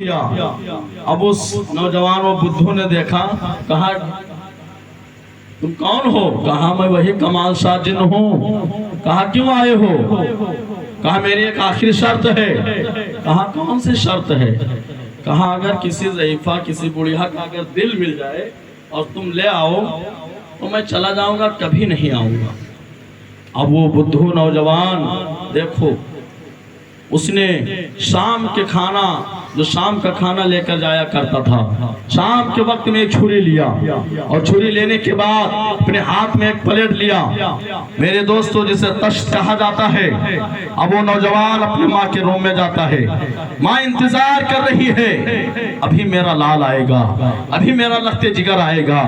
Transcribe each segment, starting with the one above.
अब उस नौजवान और बुद्धू ने देखा, कहा तुम कौन हो? कहा मैं वही कमाल शाह जिन हूँ। कहा क्यों आए हो? कहा मेरी एक आखिरी शर्त है। कहा कौन सी शर्त है? कहा अगर किसी ज़ईफ़ा किसी बुढ़िया का अगर दिल मिल जाए और तुम ले आओ तो मैं चला जाऊंगा, कभी नहीं आऊंगा। अब वो बुद्धू नौजवान देखो, उसने शाम के खाना जो शाम का खाना लेकर जाया करता था, शाम के वक्त में एक छुरी लिया और छुरी लेने के बाद अपने हाथ में एक प्लेट लिया। मेरे दोस्तों, जिसे तश्त कहा जाता है। अब वो नौजवान अपने माँ के रूम में जाता है। माँ इंतजार कर रही है, अभी मेरा लाल आएगा, अभी मेरा लखते जिगर आएगा,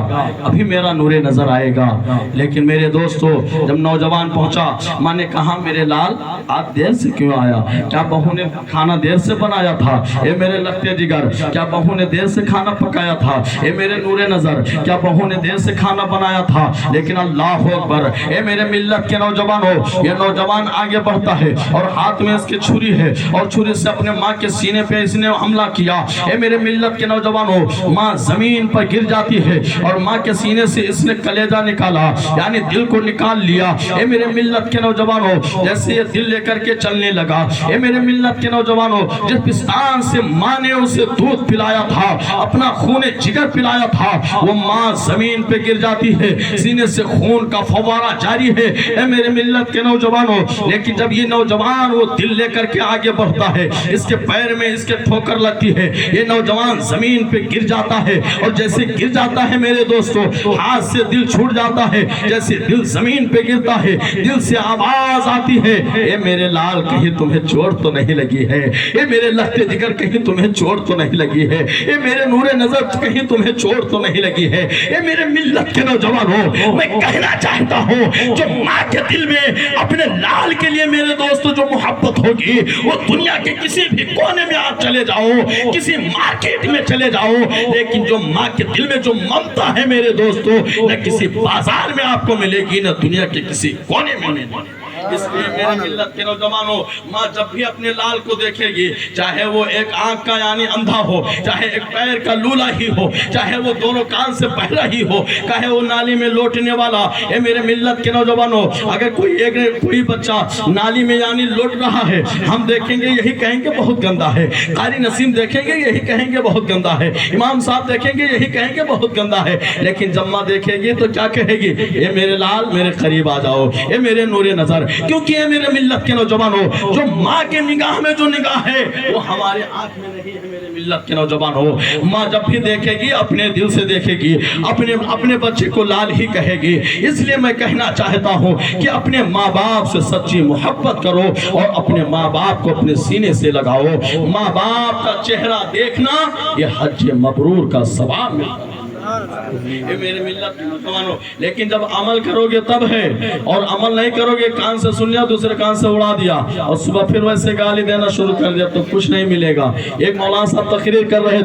अभी मेरा नूरे नजर आएगा। लेकिन मेरे दोस्तों, जब नौजवान पहुंचा, माँ ने कहा मेरे लाल आप देर से क्यों आया? क्या बहू ने खाना देर से बनाया था? ए मेरे लखते जिगर, क्या बहू ने देर से खाना पकाया था? ए मेरे नूरे नजर, क्या बहू ने देर से खाना बनाया था? लेकिन अल्लाह अकबर, ए मेरे मिल्लत के नौजवान हो, ये नौजवान आगे बढ़ता है और हाथ में इसके छुरी है और छुरी से अपने माँ के सीने पे इसने हमला किया। ए मेरे मिल्लत के नौजवान हो, माँ जमीन पर गिर जाती है और माँ के सीने से इसने कलेजा निकाला, यानी दिल को निकाल लिया। ए मेरे मिल्लत के नौजवान हो, जैसे ये दिल लेकर के चलने लगा। ए मेरे मिल्लत के नौजवान हो, जिस पिस्तान से माँ ने उसे दूध पिलाया था, अपना खून जिगर पिलाया था, वो माँ जमीन पे गिर जाती है, सीने से खून का फव्वारा जारी है। ए मेरे मिल्लत के नौजवानों, लेकिन जब ये नौजवान वो दिल लेकर के आगे बढ़ता है, इसके पैर में इसके ठोकर लगती है, ये नौजवान जमीन पे गिर जाता है और जैसे गिर जाता है मेरे दोस्तों, हाथ से दिल छूट जाता है। जैसे दिल जमीन पे गिरता है, दिल से आवाज आती है, ए मेरे लाल कहीं तुम्हें चोट तो नहीं लगी है? ए मेरे लखते जिगर कहीं तुम्हें चोट तो नहीं लगी है? ए मेरे नूरे नजर कहीं तुम्हें चोट तो नहीं लगी है? ए मेरे मिल्लत के नौजवान हो, मैं कहना चाहता हूँ, जो माँ के दिल में अपने लाल के लिए मेरे दोस्तों जो मोहब्बत होगी, वो दुनिया के किसी भी कोने में आप चले जाओ, किसी मार्केट में चले जाओ, लेकिन जो माँ के दिल में जो ममता है मेरे दोस्तों, न किसी बाजार में आपको मिलेगी, न दुनिया के किसी कोने में मिलेगी। इसलिए मेरे मिल्लत के नौजवानों, माँ जब भी अपने लाल को देखेगी, चाहे वो एक आंख का यानी अंधा हो, चाहे एक पैर का लूला ही हो, चाहे वो दोनों कान से बहरा ही हो, चाहे वो नाली में लौटने वाला। ए मेरे मिल्लत के नौजवानों, अगर कोई बच्चा नाली में यानी लौट रहा है, हम देखेंगे यही कहेंगे बहुत गंदा है। कारी नसीम देखेंगे यही कहेंगे बहुत गंदा है। इमाम साहब देखेंगे यही कहेंगे बहुत गंदा है। लेकिन जब माँ देखेगी तो क्या कहेगी? ए मेरे लाल मेरे करीब आ जाओ, ए मेरे नूरे नजर। क्योंकि ये मेरे मिल्लत के नौजवानों, जो माँ के निगाह में जो निगाह है, वो हमारे आंख में नहीं है। मेरे मिल्लत के नौजवानों, माँ जब भी देखेगी अपने दिल से देखेगी, अपने बच्चे को लाल ही कहेगी। इसलिए मैं कहना चाहता हूँ कि अपने माँ बाप से सच्ची मोहब्बत करो और अपने माँ बाप को अपने सीने से लगाओ। माँ बाप का चेहरा देखना ये हज मबरूर का सवाब मिलता है। ये मेरे मिल्लत के नौजवानों, लेकिन जब अमल करोगे तब है, और अमल नहीं करोगे, कान से सुन लिया दूसरे कान से उड़ा दिया और सुबह फिर वैसे गाली देना शुरू कर दिया, तो कुछ नहीं मिलेगा। एक मौलाना साहब तकरीर कर रहे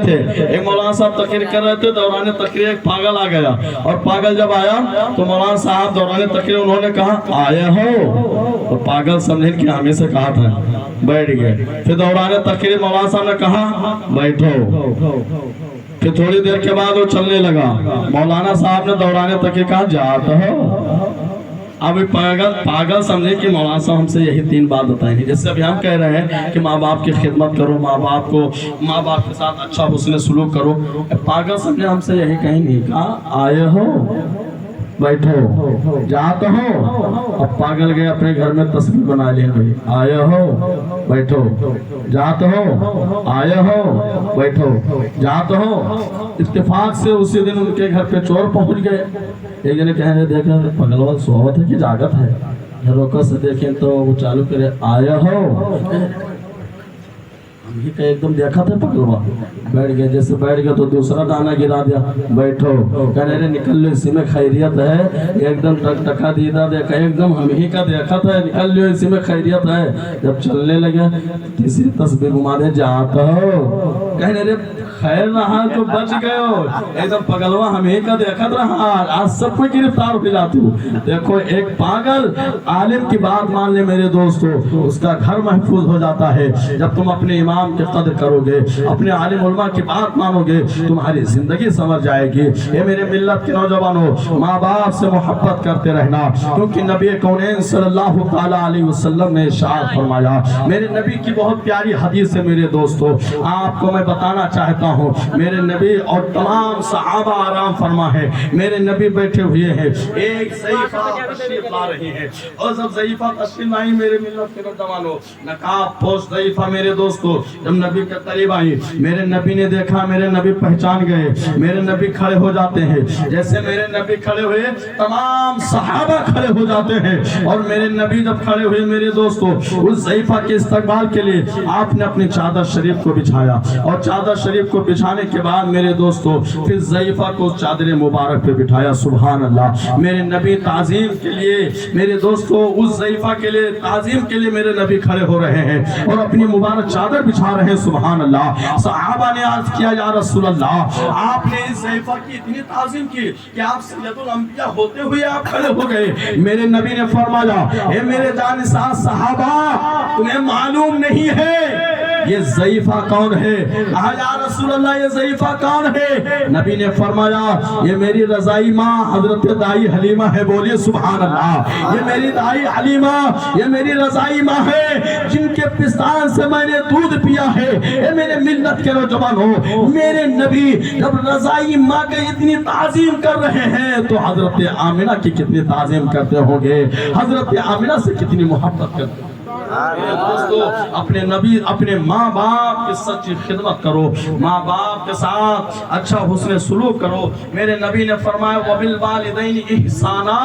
थे, दौरान तकरीर एक पागल आ गया, और पागल जब आया तो मौलाना साहब दौरान तकरीर उन्होंने कहा आया हो, तो पागल समझे कि हमें से कहा था, बैठ गए। फिर दौरान तकरीर मौलाना साहब ने कहा बैठो। फिर थोड़ी देर के बाद वो चलने लगा। मौलाना साहब ने दौड़ाने तक कहा जाता हो। अब पागल समझे कि मौलाना साहब हमसे यही 3 बात बताएंगे। जैसे अभी हम कह रहे हैं कि माँ बाप की खिदमत करो, माँ बाप के साथ अच्छा हुस्न सलूक करो। पागल समझे हमसे यही कहेंगे, कहा आए हो बैठो, जाते हो। अब पागल गए अपने घर में तस्वीर बना लिए, आए हो बैठो, जाते हो, आए हो बैठो, जाते हो। इत्तेफाक से उसी दिन उनके घर पे चोर पहुंच गए। एक जने कहने देखा पगलवान सोवत है कि जागत है, रोका से देखें तो वो चालू करे आया हो। ही का एकदम देखा था पगलवा, बैठ गया। जैसे बैठ गया तो दूसरा दाना गिरा दिया, बैठो। कहने रे निकल लो, इसी में खैरियत है। एकदम टका दीदा देखा, एकदम हम ही का देखा था, निकल लो इसी में खैरियत है। जब चलने लगे तीसरी तस्वीर घुमा दे, जाता हो। कहने रे खैर रहा जो बच गए हो, एकदम पगलवा हमें का देखत रहा, आज सब कोई गिरफ्तार हो जाते हो। देखो एक पागल आलिम की बात मान ले मेरे दोस्तों, उसका घर महफूज हो जाता है। जब तुम अपने इमाम की कदर करोगे, अपने आलिम उलमा की बात मानोगे, तुम्हारी जिंदगी समझ जाएगी। ये मेरे मिल्लत के नौजवानों, माँ बाप से मोहब्बत करते रहना, क्योंकि नबी कौनैन सल्लल्लाहु ताला अलैहि वसल्लम ने इरशाद फरमाया। मेरे नबी की बहुत प्यारी हदीस है मेरे दोस्तों, आपको मैं बताना चाहता हूँ। मेरे नबी और तमाम सहाबा आराम फरमा है, मेरे नबी बैठे हुए हैं, एक ज़ईफ़ा तशरीफ ला रही है, और जब ज़ईफ़ा तशरीफ आई मेरे मिल्लत के नौजवानों, नकाब पोश ज़ईफ़ा मेरे दोस्तों जब नबी के करीब आई, मेरे नबी ने देखा, मेरे नबी पहचान गए, मेरे नबी खड़े हो जाते हैं। जैसे मेरे नबी खड़े हुए तमाम सहाबा खड़े हो जाते हैं, और मेरे नबी जब खड़े हुए मेरे दोस्तों, उस ज़ईफ़ा के इस्तकबाल के लिए आपने अपनी चादर शरीफ को बिछाया, और चादर शरीफ को बिछाने के बाद मेरे दोस्तों फिर ज़ईफ़ा को चादर मुबारक पे बिठाया। सुभान अल्लाह, मेरे नबी ताज़ीम के लिए मेरे दोस्तों, उस ज़ईफ़ा के लिए ताज़ीम के लिए मेरे नबी खड़े हो रहे हैं और अपनी मुबारक चादर बिछा रहे हैं। सुभान अल्लाह। सहाबा ने अर्ज़ किया, या रसूल अल्लाह, आपने इस ज़ईफ़ा की इतनी ताज़ीम की कि आप सैयदुल अंबिया होते हुए आप खड़े हो गए। मेरे नबी ने फरमाया, ए मेरे जानिसार सहाबा, तुम्हें मालूम नहीं है ये ज़ईफ़ा कौन है? कहा, या रसूल अल्लाह, ये ज़ईफ़ा कौन है? नबी ने फरमाया, ये मेरी रज़ाई माँ हज़रत दाई हलीमा है। बोलिए सुभान अल्लाह। ये मेरी दाई हलीमा, ये मेरी रज़ाई माँ है, जिनके पिस्तान से मैंने दूध पिया है। ये मेरे मिल्लत के नौजवानों, मेरे नबी जब रज़ाई माँ के इतनी ताज़ीम कर रहे हैं, तो हज़रत आमिना की कितनी ताज़ीम करते होंगे, हज़रत आमिना से कितनी मोहब्बत करते होंगे। दोस्तों, अपने नबी, अपने माँ बाप की सच्ची खिदमत करो, माँ बाप के साथ अच्छा हुस्न सुलूक करो। मेरे नबी ने फरमाया, वबिल वालिदैन इहसाना।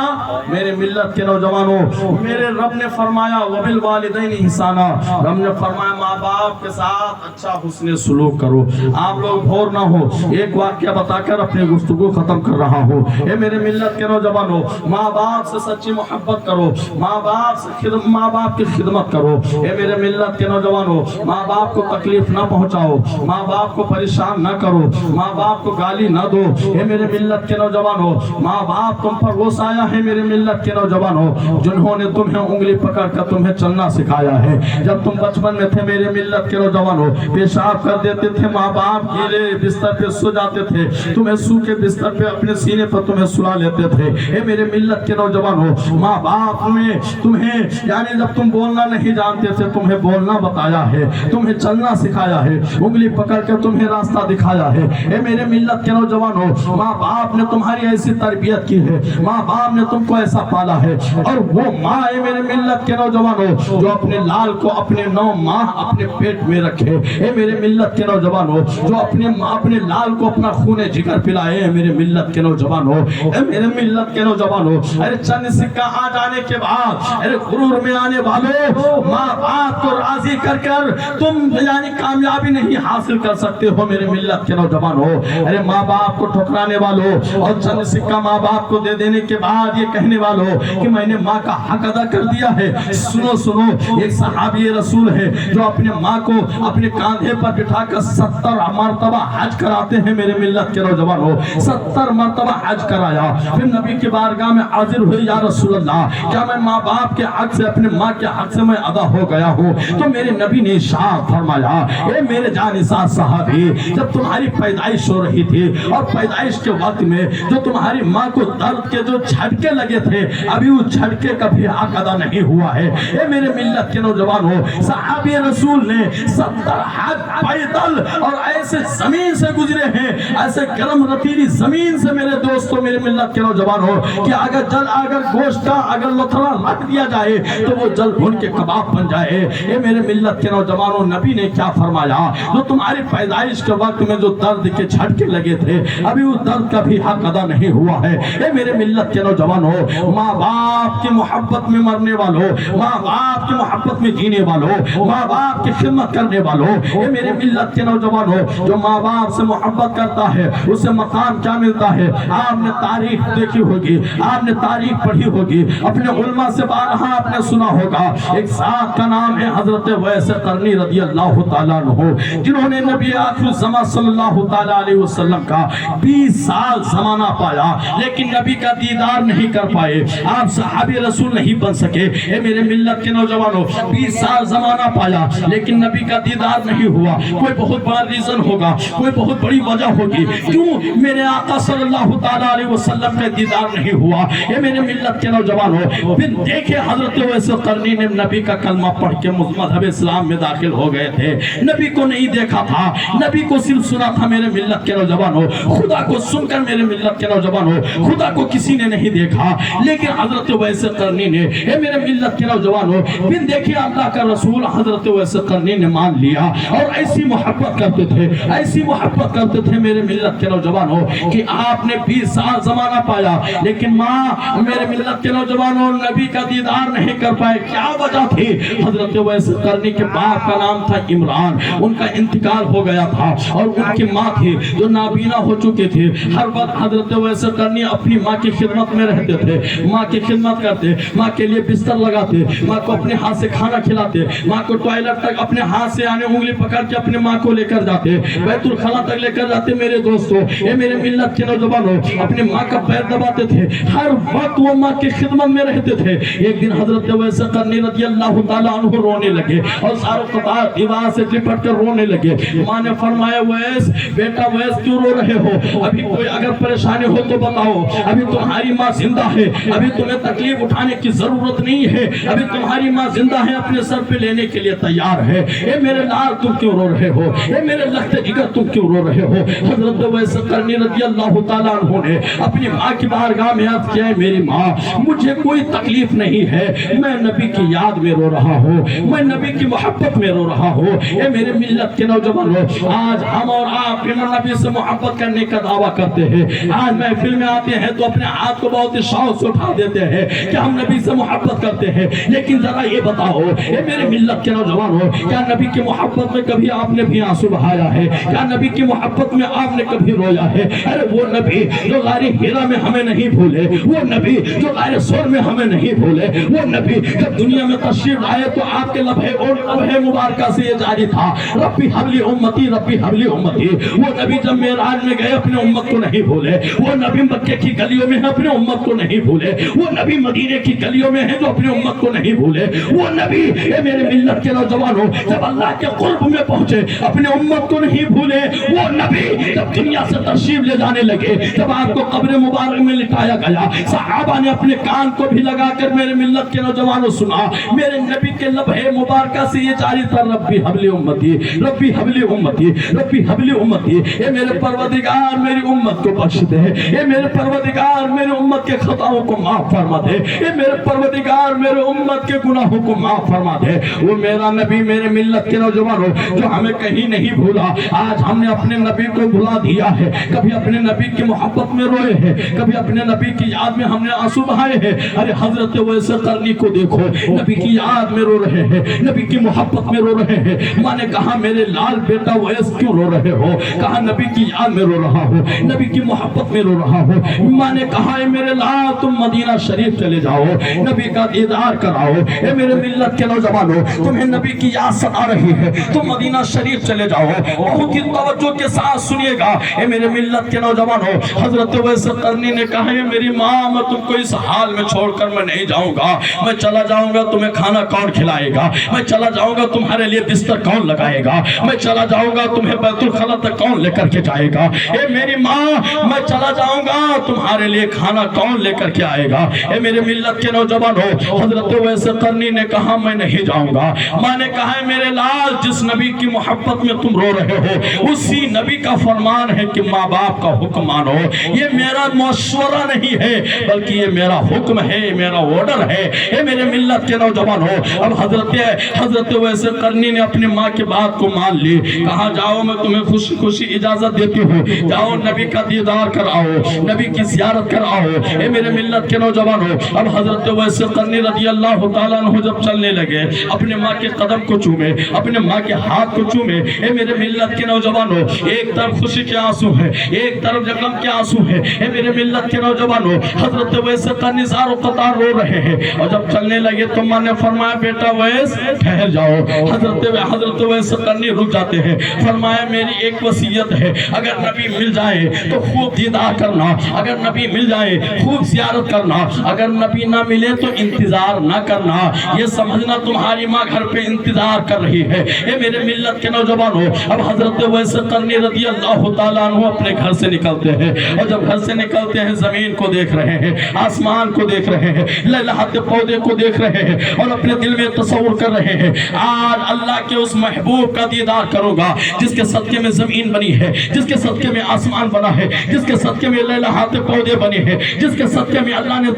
मेरे मिल्लत के नौजवानों, मेरे रब ने फरमाया, वबिल वालिदैन इहसाना। रब ने फरमाया, माँ बाप के साथ अच्छा हुस्न सुलूक करो। आप लोग भोर ना हो, एक वाक्य बताकर अपनी गुफ्तगू खत्म कर रहा हूँ। ये मेरे मिल्लत के नौजवानों, माँ बाप से सच्ची मोहब्बत करो, माँ बाप की खिदमत करो। ए मेरे मिल्लत के नौजवानों, माँ बाप को तकलीफ ना पहुंचाओ, माँ बाप को परेशान ना करो, माँ बाप को गाली ना दो। ए मेरे मिल्लत के नौजवानों, माँ बाप तुम पर रोस आया है मेरे मिल्लत के नौजवानों, जिन्होंने तुम्हें उंगली पकड़ कर तुम्हें चलना सिखाया है। जब तुम बचपन में थे मेरे मिल्लत के नौजवानों, पेशाब कर देते थे, माँ बाप गीले बिस्तर पे सो जाते थे, तुम्हें सूखे बिस्तर पे अपने सीने पर तुम्हें सुला लेते थे। ए मेरे मिल्लत के नौजवानों, माँ बाप में तुम्हें यानी जब तुम बोलना नहीं जानते थे, तुम्हें बोलना बताया है, तुम्हें चलना सिखाया है, उंगली पकड़ कर तुम्हें रास्ता दिखाया है। ए मेरे मिल्लत के नौजवानों, माँ बाप ने तुम्हारी ऐसी तरबियत की है, माँ बाप ने तुमको ऐसा पाला है। और वो माँ है मेरे मिल्लत के नौजवानों, जो अपने लाल को अपने 9 माह अपने पेट में रखे। ए मेरे मिल्लत के नौजवानों, जो अपने लाल को अपना खूने जिगर पिलाए। मेरे मिल्लत के नौजवानों, ए मेरे मिल्लत के नौजवानों, अरे चंद सिक्का आ जाने के बाद, अरे गुरूर में आने वालों, माँ बाप को राजी कर कर तुम यानी कामयाबी नहीं हासिल कर सकते हो। मेरे मिल्लत के नौजवानों, अरे माँ बाप को ठुकराने वालों और चंद सिक्का माँ बाप को दे देने के बाद ये कहने वालों कि मैंने माँ का हक अदा कर दिया है। सुनो सुनो, एक सहाबी रसूल है जो अपने माँ को अपने कांधे पर बिठाकर 70 मरतबा हज कराते हैं। मेरे मिल्लत के नौजवानों, 70 मरतबा हज कराया। फिर नबी की बारगाह में हाजिर हुए, या रसूल अल्लाह, क्या मैं माँ बाप के हक से, अपने माँ के हक से मैं अदा हो गया हूँ? तो मेरे नबी ने इरशाद फरमाया, ए मेरे जानिसार साहबी, जब तुम्हारी पैदाइश हो रही थी और पैदाइश के वक्त में जो तुम्हारी माँ को दर्द के जो झटके लगे थे, अभी उस झटके का भी हक अदा नहीं हुआ है। ए मेरे मिल्लत के नौजवानों, सहाबी रसूल ने 70 हज पैदल और ऐसे जमीन से गुजरे हैं, ऐसे गर्म रतीली जमीन से मेरे दोस्तों, मेरे मिल्लत के नौजवानों, कि अगर गोश्त का अगर लथड़ा रख दिया जाए तो वो जल भून के कबाब बन जाए। ये मेरे मिल्लत के नौजवानों, नबी ने क्या फरमाया, जो तुम्हारी पैदाइश के वक्त में जो दर्द के झटके लगे थे, अभी उस दर्द का भी हक अदा नहीं हुआ है। ये मेरे मिल्लत के नौजवानों, माँ बाप की मोहब्बत में मरने वालों, माँ बाप की मोहब्बत में जीने वालों, माँ बाप की खिदमत करने वालों, ये मेरे मिल्लत के नौजवानों, जो माँ बाप से मोहब्बत करता है उसे मकाम क्या मिलता है? आपने तारीख देखी होगी, आपने तारीख पढ़ी होगी, अपने उलमा से बारहा आपने सुना होगा। एक ذات کا نام ہے حضرت ویس قرنی رضی اللہ تعالیٰ عنہ، جنہوں نے نبی آخر الزمان صلی اللہ تعالیٰ علیہ وسلم کا 20 سال زمانہ پایا لیکن نبی کا دیدار نہیں کر پائے، آپ صحابی رسول نہیں بن سکے۔ اے میرے ملت کے نوجوانوں، 20 سال زمانہ پایا لیکن نبی کا دیدار نہیں ہوا، کوئی بہت بڑا ریزن ہوگا، کوئی بہت بڑی وجہ ہوگی کیوں میرے آقا صلی اللہ تعالیٰ علیہ وسلم کا دیدار نہیں ہوا۔ اے میرے ملت کے نوجوانوں، پھر دیکھے حضرت ویس قرنی نے نبی کا کلمہ پڑھ کے مذہب اسلام میں داخل ہو گئے تھے، نبی کو نہیں دیکھا تھا، نبی کو صرف سنا تھا۔ میرے ملت کے نوجوانوں، خدا کو سن کر میرے ملت کے نوجوانوں، خدا کو کسی نے نہیں دیکھا لیکن حضرت ویس قرنی نے، اے میرے ملت کے نوجوانوں، پھر دیکھیں اللہ کا رسول حضرت ویس قرنی نے مان لیا اور ایسی محبت کرتے تھے، ایسی محبت کرتے تھے میرے ملت کے نوجوانوں کہ آپ نے 20 سال زمانہ پایا لیکن ماں میرے ملت کے نوجوانوں نبی کا دیدار نہیں کر پائے۔ کیا وجہ تھی؟ حضرت ویس قرنی کے باپ کا نام تھا عمران، ان کا انتقال ہو گیا تھا اور ان کی ماں تھی جو نابینا ہو چکے تھے۔ ہر وقت حضرت ویس قرنی اپنی ماں کی خدمت میں رہتے تھے، ماں کی خدمت کرتے، ماں کے لیے بستر لگاتے، ماں کو اپنے ہاتھ سے کھانا کھلاتے، ماں کو ٹوائلٹ تک اپنے ہاتھ سے آنے انگلی پکڑ کے اپنے ماں کو لے کر جاتے، بیت الخلا تک لے کر جاتے۔ میرے دوستوں، اے میرے ملت کے نوجوانوں، اپنے ماں کا پیر دباتے تھے، ہر وقت وہ ماں کی خدمت میں رہتے تھے۔ ایک دن حضرت ویس قرنی رضی اللہ تعالیٰ عنہ رونے لگے اور ساروں قطار دیوار سے لپٹ کر رونے لگے۔ ماں نے فرمایا ویس بیٹا ویس کیوں رو رہے ہو؟ ابھی کوئی اگر پریشانی ہو تو بتاؤ، ابھی تمہاری ماں زندہ ہے، ابھی تمہیں تکلیف اٹھانے کی ضرورت نہیں ہے، ابھی تمہاری ماں زندہ ہے، اپنے سر پہ لینے کے لیے تیار ہے۔ اے میرے لال تم کیوں رو رہے ہو؟ اے میرے لخت جگر تم کیوں رو رہے ہو؟ حضرت ویس قرنی رضی اللہ تعالیٰ عنہ نے اپنی ماں کی بارگاہ میں عرض کیا، میری ماں مجھے کوئی تکلیف نہیں ہے، میں نبی کی یاد میں رو رہا ہوں، میں نبی کی محبت میں رو رہا ہوں۔ اے میرے ملت کے نوجوانوں، آج ہم اور آپ نبی سے محبت کرنے کا دعویٰ کرتے ہیں، آج محفل میں آتے ہیں تو اپنے ہاتھ کو بہت شوق سے اٹھا دیتے ہیں کہ ہم نبی سے محبت کرتے ہیں، لیکن ذرا یہ بتاؤ اے میرے ملت کے نوجوانوں، کیا نبی کی محبت میں کبھی آپ نے بھی آنسو بہایا ہے؟ کیا نبی کی محبت میں آپ نے کبھی رویا ہے؟ ارے وہ نبی جو غار حرا میں ہمیں نہیں بھولے، وہ نبی جو غار سور میں ہمیں نہیں بھولے، وہ نبی جب دنیا میں تشریف لائے تو آپ کے لبھے اور لبھے مبارکہ سے یہ جاری تھا، ربی حبلی امتی ربی حبلی امتی۔ وہ نبی جب معراج میں گئے اپنے امت کو نہیں بھولے، وہ نبی مکے کی گلیوں میں اپنے امت کو نہیں بھولے، وہ نبی مدینے کی گلیوں میں ہے جو اپنے امت کو نہیں بھولے، وہ نبی اے میرے ملت کے نوجوانوں جب اللہ کے قرب میں پہنچے اپنے امت کو نہیں بھولے، وہ نبی جب دنیا سے تشریف لے جانے لگے، جب آپ کو قبر مبارک میں لٹایا گیا، صحابہ نے اپنے کان کو بھی لگا کر میرے ملت کے نوجوانوں سنا، میرے نبی کے لبھے مبارکہ سے یہ جاری تھا، ربی حبلی امتی ربی حبلی امتی ربی حبلی امتی۔ اے میرے پروردگار میری امت کو بخش دے، اے میرے پروردگار میرے امت کے خطاؤں کو معاف فرما دے، اے میرے پروردگار میرے امت کے گناہوں کو معاف فرما دے۔ وہ میرا نبی میرے ملت کے نوجوانوں جو ہمیں کہیں نہیں بھولا، آج ہم نے اپنے نبی کو بھلا دیا ہے، کبھی اپنے نبی کی محبت میں روئے ہیں، کبھی اپنے نبی کی یاد میں ہم نے آنسو بہائے ہیں۔ ارے حضرت ویس قرنی کو دیکھو، نبی کی یاد میں رو رہے ہیں، نبی کی محبت میں رو رہے ہیں۔ ماں نے کہا میرے لال بیٹا ویس کیوں رو رہے ہو؟ کہا نبی کی یاد میں رو رہا ہوں، نبی کی محبت میں رو رہا ہوں۔ ماں نے کہا اے میرے لال تم مدینہ شریف چلے جاؤ، نبی کا دیدار کراؤ۔ اے میرے ملت کے نوجوانوں، تمہیں نبی کی یاد ستا رہی ہے، تم مدینہ شریف چلے جاؤ۔ بہت ہی توجہ کے ساتھ سنیے گا اے میرے ملت کے نوجوانوں، حضرت ویس قرنی نے کہا ہے میری ماں میں تم کو اس حال میں چھوڑ کر میں نہیں جاؤں گا، میں چلا جاؤں گا تمہیں کھانا کون کھلائے گا، میں چلا جاؤں گا تمہارے لیے بستر کون لگائے گا، میں چلا جاؤں گا تمہیں بیت الخلا تک کون لے کر کے جائے گا۔ اے میری ماں میں چلا جاؤں گا تمہارے لیے کھانا کون لے کر کے آئے گا۔ اے میرے ملت کے نوجوانوں، حضرت ویس قرنی نے کہا میں نہیں جاؤں گا۔ ماں نے کہا ہے میرے لال جس نبی کی محبت میں تم رو رہے ہو اسی نبی کا فرمان ہے کہ ماں باپ کا حکم مانو، یہ میرا مشورہ نہیں ہے بلکہ یہ میرا حکم ہے، میرا آرڈر ہے۔ اے میرے ملت کے نوجوانوں، اب حضرت ویس قرنی نے اپنی ماں کی بات کو مان لی، کہا جاؤ میں تمہیں خوشی खुशी इजाजत देती हूँ, जाओ नबी का दीदार कर आओ, नबी की ज़ियारत कर आओ। ए मेरे मिल्लत के नौजवानों, अब हजरत वैस करनी रज़ी अल्लाह तआला अन्हु जब चलने लगे, अपने माँ के कदम को चूमे, अपने माँ के हाथ को चूमे। ए मेरे मिल्लत के नौजवानों, एक तरफ खुशी के आंसू है, एक तरफ गम के आंसू है। ए मेरे मिल्लत के नौजवानों, हजरत वैस करनी ज़ारो कतार रो रहे हैं। और जब चलने लगे तो माँ ने फरमाया बेटा वैस ठहर जाओ। हजरत वैस करनी रुक जाते हैं। फरमाया मेरी एक वसीयत है, अगर नबी मिल जाए तो खूब दीदार करना, अगर नबी मिल जाए खूब ज़ियारत करना, अगर नबी ना मिले तो इंतजार ना करना, ये समझना तुम्हारी माँ घर पे इंतजार कर रही है। ये मेरे मिल्लत के नौजवानों, अब हजरत वैस करनी रज़ी अल्लाह तआला अन्हु अपने घर से निकलते हैं। और जब घर से निकलते हैं जमीन को देख रहे हैं, आसमान को देख रहे हैं, लहलहाते पौधे को देख रहे हैं और अपने दिल में तसव्वुर कर रहे हैं, आज अल्लाह के उस महबूब का दीदार करूंगा जिसके सदके में जमीन बनी है, जिसके सदके में आसमान बना है, जिसके सदके में लहलहाते पौधे बने हैं, जिसके सदके में अल्लाह ने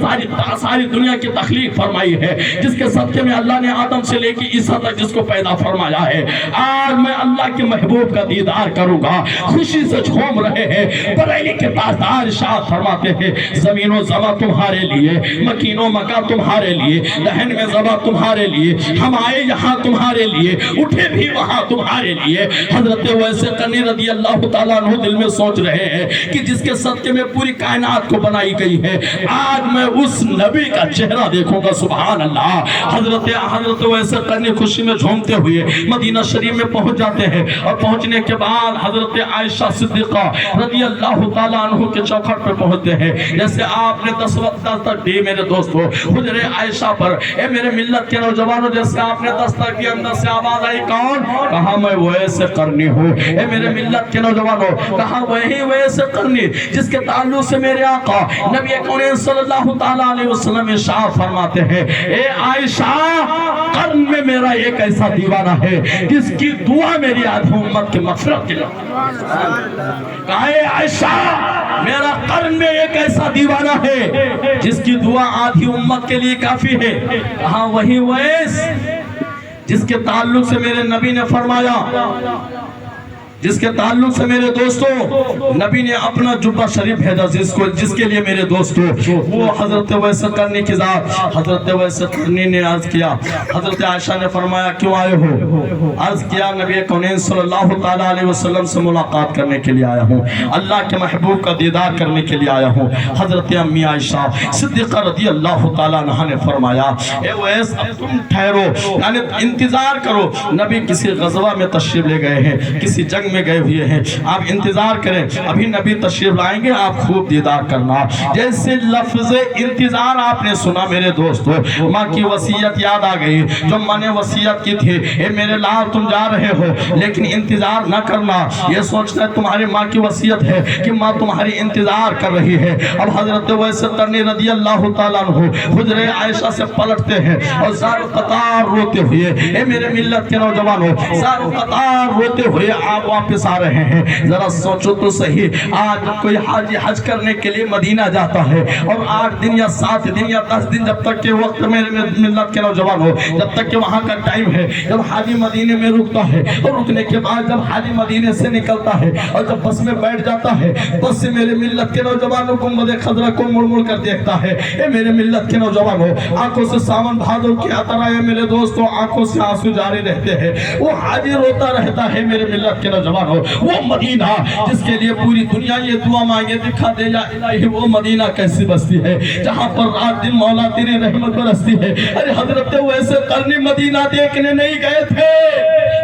सारी दुनिया की तखलीक फरमाई है, जिसके सदके में अल्लाह ने आदम से लेकर ईसा तक जिसको पैदा फरमाया है। आज मैं अल्लाह के महबूब का दीदार करूंगा। खुशी से झूम रहे हैं। बरेली के ताजदार इरशाद फरमाते हैं, जमीनो ज़बा तुम्हारे लिए, मकीनो मका तुम्हारे लिए, दहन में ज़बा तुम्हारे लिए, हम आए यहाँ तुम्हारे लिए, उठे भी वहाँ तुम्हारे लिए। हजरत वैसे करनी रज़ी अल्लाह तआला अन्हु दिल में सोच रहे हैं कि जिसके सदके में पूरी कायनात को बनाई गई है, आज मैं उस नबी का चेहरा देखूंगा। सुभान अल्लाह। हजरत वैसे करनी खुशी में झूमते हुए मदीना शरीफ में पहुंच जाते हैं। और पहुंचने के बाद हजरत आयशा सिद्दीक़ा रज़ी अल्लाह तआला अन्हु के चौखट पर पहुंचते हैं। जैसे आपने 10 वक्त तक दी मेरे दोस्तों हुजरे आयशा पर, ए मेरे मिल्लत के नौजवानों, जैसे आपने 10 तक की अंदर से आवाज आई, कौन? कहा मैं वैसे करनी हूँ। ए मेरे मिल्लत के नौजवानों, कहा वही वैसे करनी जिसके ताल्लुक से मेरे आका नबी करीम सल्लल्लाहु तआला अलैहि वसल्लम इरशाद फरमाते हैं, ए आयशा कर्म में मेरा एक ऐसा दीवाना है जिसकी दुआ मेरी आधी उम्मत की मग़फ़िरत के लिए। कहा ए आयशा मेरा कर्म में एक ऐसा दीवाना है जिसकी दुआ आधी उम्मत के लिए काफी है। कहा वही वैस जिसके ताल्लुक से मेरे नबी ने फरमाया, जिसके ताल्लुक से मेरे दोस्तों नबी ने अपना जुब्बा शरीफ भेजा, जिसके लिए मेरे दोस्तों वो हजरत वैस करनी की जात। हजरत वैस करनी ने अर्ज किया, हजरत आयशा ने फरमाया क्यों आए हो? अर्ज किया नबी करीम सल्लल्लाहु तआला अलैहि वसल्लम से मुलाकात करने के लिए आया हूँ, अल्लाह के महबूब का दीदार करने के लिए आया हूँ। हजरत अम्मी आयशा सिद्दीक़ा रज़ी अल्लाह तआला अन्हा ने फरमाया, ए वैस अब तुम ठहरो, यानी इंतजार करो, नबी किसी गज़वा में तशरीफ ले गए हैं, किसी जंग में गए हुए हैं, आप इंतजार करें, अभी नबी तशरीफ लाएंगे, आप खूब दीदार करना। जैसे लफ्ज़ इंतजार आपने सुना मेरे दोस्तों, माँ की वसीयत याद आ गई, जो माँ ने वसीयत की थी, ए मेरे लाल तुम जा रहे हो लेकिन इंतजार न करना, ये सोचकर तुम्हारी माँ की वसीयत है कि माँ तुम्हारी इंतजार कर रही है। अब हजरत वैस करनी रज़ी अल्लाह तआला अन्हु हुजरे आयशा से पलटते हैं और ज़ारो कतार रोते हुए, ए मेरे मिल्लत के नौजवानों, ज़ारो कतार रोते हुए आप वापस आ रहे हैं। जरा सोचो तो सही, आज कोई हाजी हज करने के लिए मदीना जाता है और 8 दिन या 7 दिन या 10 दिन जब तक के वक्त मेरे मिल्लत के नौजवान हो, जब तक के वहाँ का टाइम है, जब हाजी मदीने में रुकता है और रुकने के बाद जब हाजी मदीने से निकलता है और जब बस में बैठ जाता है, बस से मेरे मिल्लत के नौजवानों को गुंबद खज़रा को मुड़ मुड़ कर देखता है। ए मेरे मिल्लत के नौजवानों, आंखों से सावन भादों की अतर आए मेरे दोस्तों, आंखों से आंसू जारी रहते हैं। वो हाजी रोता रहता है मेरे मिल्लत के नौजवानों, वो मदीना जिसके लिए पूरी दुनिया ये दुआ मांगे दिखा दे या इलाही, वो मदीना कैसी बस्ती है जहाँ पर रात दिन मौला तेरी रहमत बरसती है। अरे हजरत वैसे करनी मदीना देखने नहीं गए थे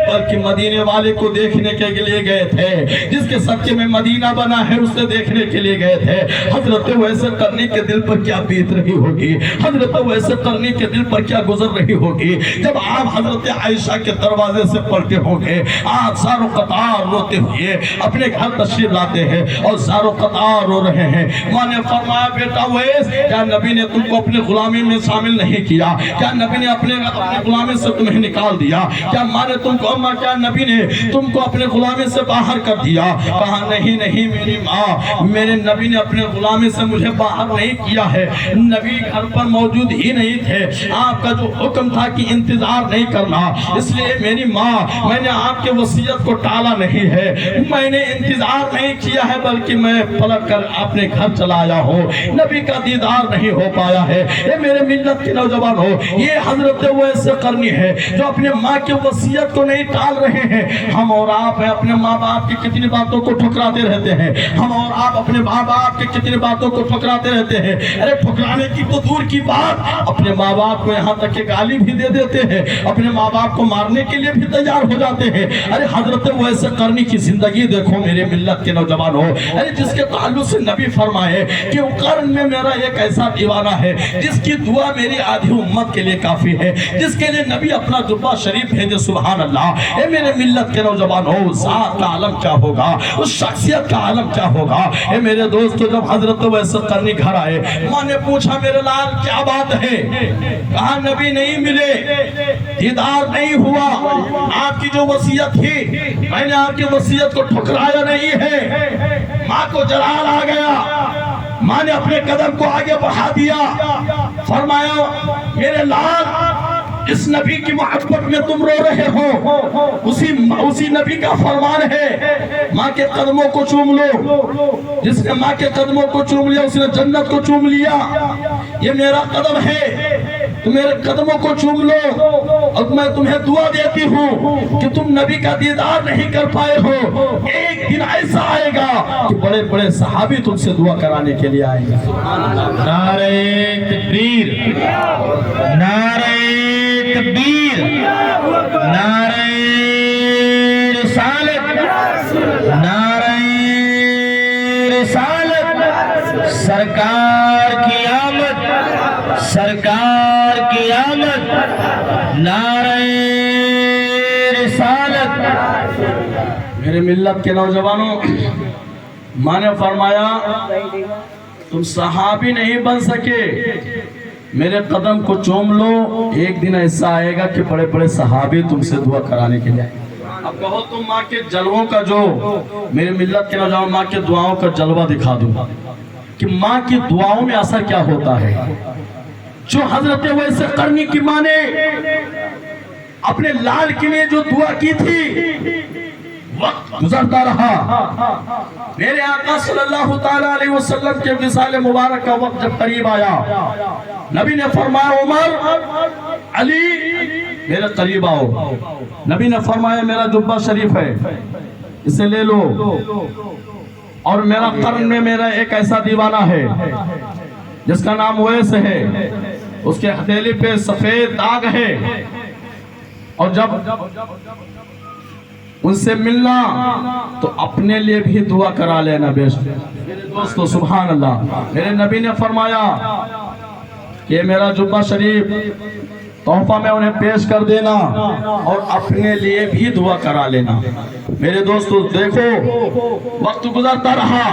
बल्कि मदीने वाले को देखने के लिए गए थे, जिसके सदके में मदीना बना है उसे देखने के लिए गए थे। हजरत वैसे करनी के दिल पर क्या बीत रही होगी, हजरत वैसे करनी के दिल पर क्या गुजर रही होगी जब आप हजरत आयशा के दरवाजे से पलटे होंगे। आप सारों कतार रोते हुए अपने घर तशरीफ लाते हैं और सारों कतार रो रहे हैं। माँ ने फरमाया बेटा वैस, क्या नबी ने तुमको अपनी गुलामी में शामिल नहीं किया? क्या नबी ने अपने गुलामी से तुम्हें निकाल दिया? क्या माँ ने तुमको अम्मा क्या नबी ने तुमको अपने गुलामी से बाहर कर दिया? कहा नहीं नहीं मेरी माँ, मेरे नबी ने अपने गुलामी से मुझे बाहर नहीं किया है। नबी घर पर मौजूद ही नहीं थे, आपका जो हुक्म था कि इंतजार नहीं करना, इसलिए मेरी माँ मैंने आपके वसीयत को टाला नहीं है, मैंने इंतजार नहीं किया है, बल्कि मैं पलट कर अपने घर चला आया हूँ। नबी का दीदार नहीं हो पाया है। ये मेरे मिल्लत के नौजवान हो, ये हजरत वैसे करनी है जो अपने माँ की वसीयत को नहीं टाल रहे हैं। हम और आप है अपने माँ बाप की कितनी बातों को ठुकराते रहते हैं, हम और आप अपने माँ बाप की कितनी बातों को ठुकराते रहते हैं। अरे ठुकराने की तो दूर की बात, अपने माँ बाप को यहाँ तक के गाली भी दे देते हैं, अपने माँ बाप को मारने के लिए भी तैयार हो जाते हैं। अरे हजरत वैसे करनी की जिंदगी देखो मेरे मिल्लत के नौजवान हो। अरे जिसके ताल्लुक से नबी फरमाए कि कर्न में मेरा एक ऐसा दीवाना है जिसकी दुआ मेरी आधी उम्मत के लिए काफी है, जिसके लिए नबी अपना जुब्बा शरीफ भेजे। सुभान अल्लाह। ए मेरे मिल्लत के नौजवान हो, ज़ात का आलम क्या होगा, उस शख्सियत का आलम क्या होगा। ए मेरे दोस्तों, जब हजरत वैसे करनी घर आए, माँ ने पूछा मेरे लाल क्या बात है? कहा नबी नहीं मिले, दीदार नहीं हुआ, आपकी जो वसीयत थी मैंने आपकी वसीयत को ठुकराया नहीं है। माँ को जलाल आ गया, माँ ने अपने कदम को आगे बढ़ा दिया, फरमाया मेरे लाल इस नबी की मोहब्बत में तुम रो रहे हो, उसी नबी का फरमान है माँ के कदमों को चूम लो। जिसने माँ के कदमों को चूम लिया उसने जन्नत को चूम लिया। ये मेरा कदम है, तुम मेरे कदमों को चूम लो। और मैं तुम्हें दुआ देती हूँ कि तुम नबी का दीदार नहीं कर पाए हो, एक दिन ऐसा आएगा कि बड़े बड़े सहाबी तुमसे दुआ कराने के लिए आएंगे। नारे तकबीर, नारे तकबीर, नारे रिसालत, नारे रिसालत। सरकार की आमद, सरकार की आमद, नारे रिसालत। मेरे मिल्लत के नौजवानों, माँ ने फरमाया तुम सहाबी नहीं बन सके, मेरे कदम को चूम लो, एक दिन ऐसा आएगा कि बड़े बड़े सहाबी तुमसे दुआ कराने के लिए आएंगे। अब कहो तुम माँ के जलवों का, जो मेरे मिल्लत के नौजवान माँ के दुआओं का जलवा दिखा दूंगा कि माँ की दुआओं में असर क्या होता है। जो हजरत वैसे करनी की माँ ने अपने लाल के लिए जो दुआ की थी, वक्त गुजरता रहा, मेरे आका सल्लल्लाहु ताला अलैहि वसल्लम के विसाल मुबारक का वक्त जब करीब आया, नबी ने फरमाया उमर अली मेरे करीब आओ। नबी ने फरमाया मेरा जुब्बा शरीफ है, इसे ले लो, और मेरा कर्न में मेरा एक ऐसा दीवाना है जिसका नाम वैस है, उसके हथेली पे सफेद दाग है, और जब उनसे मिलना तो अपने लिए भी दुआ करा लेना। बेशक मेरे दोस्तों, सुभान अल्लाह, मेरे नबी ने फरमाया कि मेरा जुब्बा शरीफ तोहफा में उन्हें पेश कर देना और अपने लिए भी दुआ करा लेना। मेरे दोस्तों देखो, वक्त गुजरता रहा,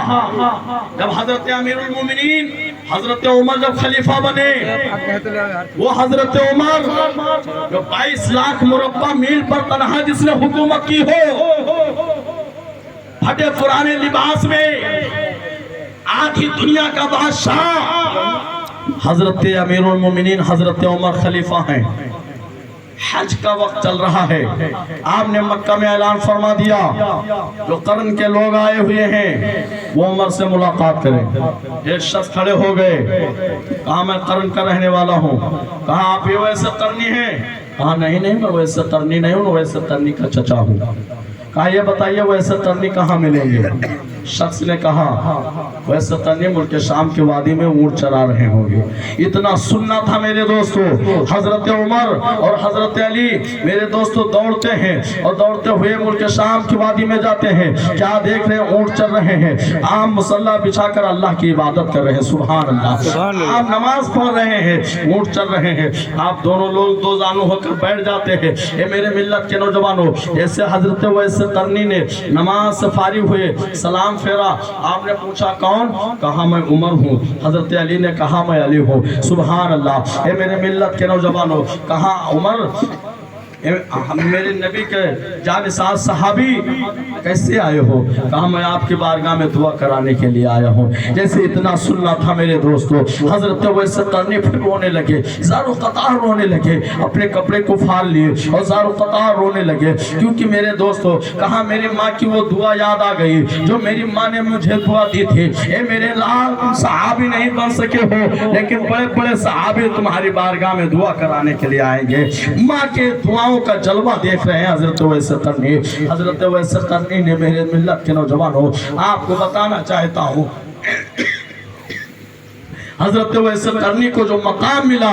जब हजरत अमीरुल मोमिनीन हजरत उमर जब खलीफा बने, वो हजरत उमर जो 22 लाख मुरब्बा मील पर तनहा जिसने हुकूमत की हो, फटे पुराने लिबास में आधी दुनिया का बादशाह हजरत अमीरुल मोमिनीन हजरत उमर खलीफा हैं। हज का वक्त चल रहा है, आपने मक्का में ऐलान फरमा दिया जो कर्न के लोग आए हुए हैं वो उमर से मुलाकात करें। एक शख्स खड़े हो गए, कहा मैं कर्न का रहने वाला हूँ। कहा आप ये वैसे करनी है? कहा नहीं नहीं मैं वैसे करनी नहीं हूँ, वैसे करनी का चचा हूँ। कहा ये बताइए वैसे करनी कहाँ मिलेंगे? शख्स ने कहा वैसे करनी मुल्क शाम के वादी में ऊंट चरा रहे होंगे। इतना सुनना था मेरे दोस्तों। हजरत उमर और हजरत अली मेरे दोस्तों दौड़ते हैं और दौड़ते हुए मुल्क शाम की वादी में जाते हैं। क्या देख रहे हैं? ऊंट चल रहे हैं। आम मुसल्ला बिछाकर अल्लाह की इबादत कर रहे हैं। सुभान अल्लाह। आप नमाज पढ़ रहे हैं, ऊंट चल रहे हैं, आप दोनों लोग दो जानू होकर बैठ जाते हैं। ये मेरे मिल्लत के नौजवानों, ऐसे हजरत वैसे करनी ने नमाज से फारिग हुए, सलाम फेरा। आपने पूछा कौन? कहा मैं उमर हूँ। हजरत अली ने कहा मैं अली हूँ। सुभान अल्लाह। ये मेरे मिल्लत के नौजवानों, कहा उमर मेरे नबी के जानिसार सहाबी कैसे आए हो? कहा मैं आपकी बारगाह में दुआ कराने के लिए आया हूँ। जैसे इतना सुनना था मेरे दोस्तों, हजरत वैसे करने फिर रोने लगे, ज़ारो कतार रोने लगे, अपने कपड़े को फाड़ लिए और ज़ारो कतार रोने लगे। क्योंकि मेरे दोस्तों, कहा मेरी माँ की वो दुआ याद आ गई जो मेरी माँ ने मुझे दुआ दी थी। ए मेरे लाल, तुम सहाबी नहीं बन सके हो, लेकिन बड़े बड़े सहाबी तुम्हारी बारगाह में दुआ कराने के लिए आएंगे। माँ के दुआओं का जलवा देख रहे हैं हजरत वैसे करनी। हजरत वैसे करनी ने मेरे मिल्लत के नौजवानों आपको बताना चाहता हूँ, हजरत वैसे करनी को जो मकाम मिला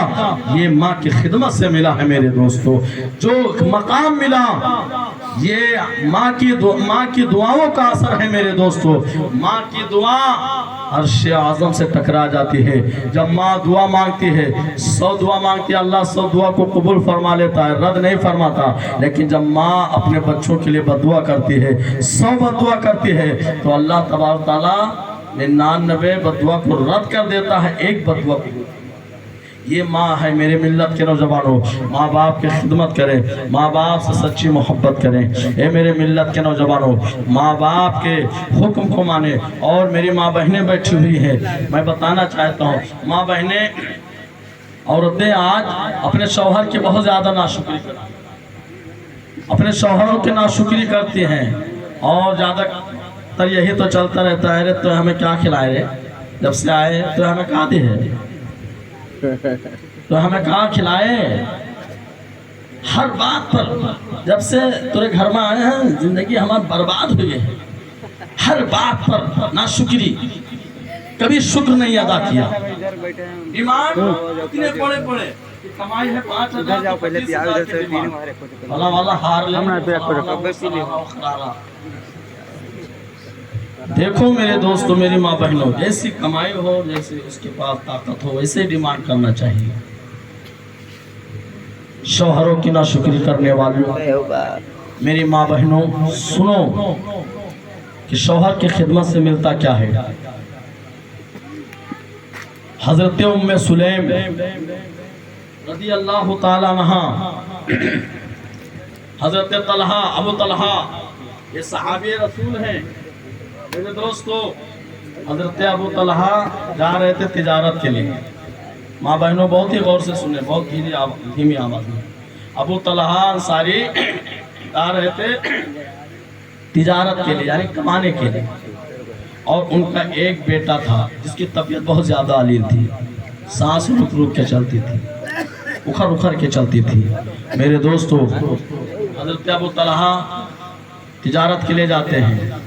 ये माँ की खिदमत से मिला है मेरे दोस्तों। जो मकाम मिला ये माँ की दुआओं का असर है मेरे दोस्तों। माँ की दुआ अर्श आज़म से टकरा जाती है। जब माँ दुआ मांगती है, 100 दुआ मांगती है, अल्लाह 100 दुआ को कबूल फरमा लेता है, रद्द नहीं फरमाता। लेकिन जब माँ अपने बच्चों के लिए बदुआ करती है, 100 बदुआ करती है, तो अल्लाह तबारक तआला 99 बदुआ को रद्द कर देता है, एक बदुआ को। ये माँ है मेरे मिल्लत के नौजवानों। माँ बाप की खिदमत करें, माँ बाप से सच्ची मोहब्बत करें। ये मेरे मिल्लत के नौजवानों, माँ बाप के हुक्म को माने। और मेरी माँ बहनें बैठी हुई हैं, मैं बताना चाहता हूँ, माँ बहनें औरतें आज अपने शौहर की बहुत ज़्यादा नाशुक्री करती हैं, अपने शौहरों की नाशुक्री करती हैं। और ज़्यादातर यही तो चलता रहता है, रे तो हमें क्या खिलाए रे, जब से आए तो हमें कहा दे है, तो हमें कहा खिलाए। हर बात पर जब से तेरे घर में आए हैं जिंदगी हमारी बर्बाद हुई है। हर बात पर नाशुक्री, कभी शुक्र नहीं अदा किया। ईमान इतने पड़े कमाई है 5,000 वाला हार ले। देखो मेरे दोस्तों, मेरी माँ बहनों, जैसी कमाई हो, जैसे उसके पास ताकत हो, वैसे डिमांड करना चाहिए। शौहरों की नाशुक्री करने वालों, मेरी माँ बहनों सुनो कि शौहर की खिदमत से मिलता क्या है। हजरत उम्मे सुलैम रज़ी अल्लाह ताला अन्हा, हजरत तलहा, अबू तलहा, ये सहाबी रसूल हैं मेरे दोस्तों। हजरत अबू तलहा जा रहे थे तिजारत के लिए। माँ बहनों बहुत ही गौर से सुने, बहुत धीमी आवाज में। अबू तलहा अंसारी जा रहे थे तिजारत के लिए, यानी कमाने के लिए। और उनका एक बेटा था जिसकी तबीयत बहुत ज़्यादा अलील थी, सांस रुक रुक के चलती थी, उखड़ उखड़ के चलती थी। मेरे दोस्तों, हजरत अबू तलहा तिजारत के लिए जाते हैं